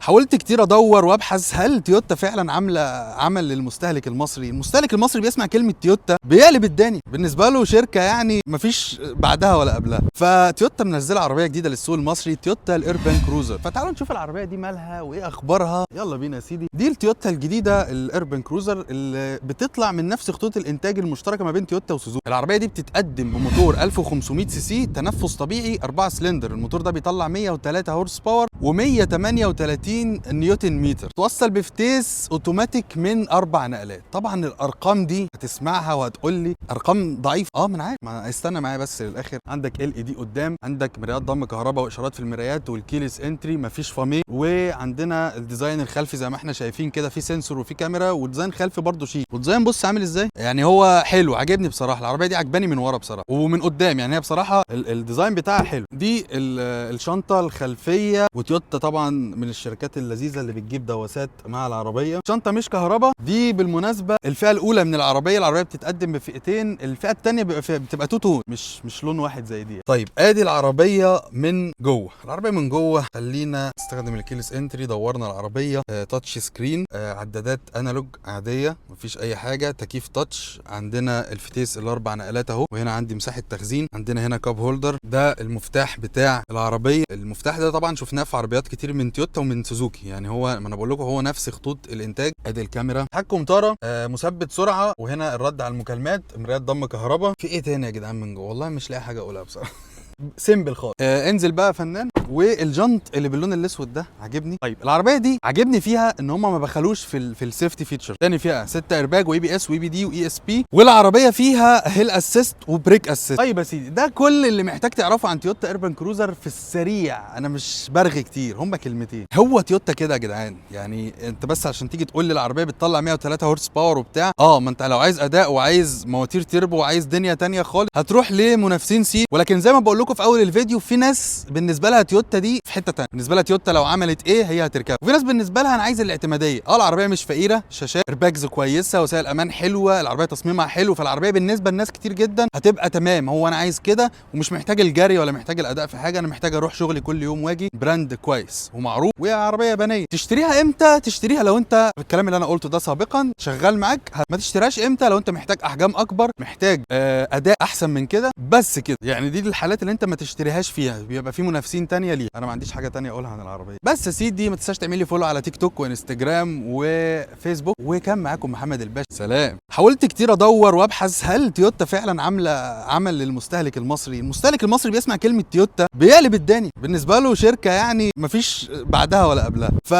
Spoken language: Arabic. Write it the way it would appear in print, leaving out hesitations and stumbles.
حاولت كتير ادور وابحث هل تويوتا فعلا عامله عمل للمستهلك المصري. المستهلك المصري بيسمع كلمه تويوتا بيقلب الدنيا، بالنسبه له شركه يعني مفيش بعدها ولا قبلها. فتويوتا منزله عربيه جديده للسوق المصري، تويوتا الاربان كروزر. فتعالوا نشوف العربيه دي مالها وايه اخبارها. يلا بينا يا سيدي. دي التويوتا الجديده الاربان كروزر اللي بتطلع من نفس خطوط الانتاج المشتركه ما بين تويوتا وسوزوكي. العربيه دي بتتقدم بموتور 1500 سي سي تنفس طبيعي 4 سلندر. الموتور ده بيطلع 103 هورس باور و138 نيوتن متر، توصل بفتيس اوتوماتيك من 4 نقلات. طبعا الارقام دي هتسمعها وهتقول لي ارقام ضعيفه. ما انا عارف، ما استنى معايا بس للاخر. عندك ال اي دي قدام، عندك مرايات ضم كهرباء واشارات في المرايات والكيلس انتري، مفيش فامي، وعندنا الديزاين الخلفي زي ما احنا شايفين كده، في سنسور وفي كاميرا، وديزاين خلفي برده شيك. والديزاين بص عامل ازاي، يعني هو حلو، عجبني بصراحه. العربيه دي عجباني من ورا بصراحه ومن قدام، يعني هي بصراحه الديزاين بتاعها حلو. دي الشنطه الخلفيه، وتويوتا طبعا من الشركات اللذيذه اللي بتجيب دواسات مع العربيه. شنطه مش كهرباء، دي بالمناسبه الفئه الاولى من العربيه بتتقدم بفئتين، الفئه الثانيه بتبقى تو تون، مش لون واحد زي دي. طيب ادي العربيه من جوه. العربيه من جوه خلينا نستخدم الكيلس انتري. دورنا العربيه تاتش سكرين، عدادات انالوج عاديه مفيش اي حاجه، تكييف تاتش، عندنا الفتيس الاربع نقلات اهو، وهنا عندي مساحه تخزين، عندنا هنا كاب هولدر. ده المفتاح بتاع العربيه. المفتاح ده طبعا شفناه في عربيات كتير من تويوتا ومن سوزوكي، يعني هو ما انا بقول لكم هو نفس خطوط الانتاج. ادي الكاميرا، تحكم طاره، مثبت سرعه، وهنا الرد على المكالمات، مرايات ضم كهرباء. في ايه تاني يا جدعان من جوه؟ والله مش لاقي حاجه اقولها بصراحه. سيمبل خالص. انزل بقى يا فنان. والجنط اللي باللون الاسود ده عاجبني. طيب العربيه دي عاجبني فيها ان هم ما بخلوش في السيفتي فيتشر. تاني فيها 6 ايرباج واي بي اس واي بي دي واي اس بي، والعربيه فيها هيل اسيست وبريك اسيست. طيب يا سيدي، ده كل اللي محتاج تعرفه عن تويوتا ايربان كروزر في السريع. انا مش برغي كتير، هم كلمتين. هو تويوتا كده يا جدعان، يعني انت بس عشان تيجي تقول لي العربيه بتطلع 103 هورس باور وبتاع، ما انت لو عايز اداء وعايز مواتير تيربو وعايز دنيا تانية خالص هتروح لمنافسين سي. ولكن زي ما بقول لكم في اول الفيديو، في ناس بالنسبه لها تويوتا دي في حته ثانيه، بالنسبه لها تويوتا لو عملت ايه هي هتركبها. وفي ناس بالنسبه لها انا عايز الاعتماديه. العربيه مش فقيره، شاشات، ايرباجز كويسه، وسائل امان حلوه، العربيه تصميمها حلو. فالعربيه بالنسبه لناس كتير جدا هتبقى تمام. هو انا عايز كده ومش محتاج الجري ولا محتاج الاداء في حاجه، انا محتاج اروح شغلي كل يوم واجي. براند كويس ومعروف، وهي عربيه يابانيه. تشتريها امتى؟ تشتريها لو انت الكلام اللي انا قلته ده سابقا شغال معاك. ما تشتريهاش امتى؟ لو انت محتاج احجام اكبر، محتاج اداء احسن من كده، بس كده. يعني دي الحالات اللي انت ما تشتريهاش فيها، بيبقى في منافسين تانية ليها. انا ما عنديش حاجه تانية اقولها عن العربيه. بس يا سيدي، ما تنساش تعمل لي فولو على تيك توك وانستجرام وفيسبوك. وكان معاكم محمد الباشا، سلام. حاولت كتير ادور وابحث هل تويوتا فعلا عامله عمل للمستهلك المصري. المستهلك المصري بيسمع كلمه تويوتا بيقلب الدنيا، بالنسبه له شركه يعني مفيش بعدها ولا قبلها.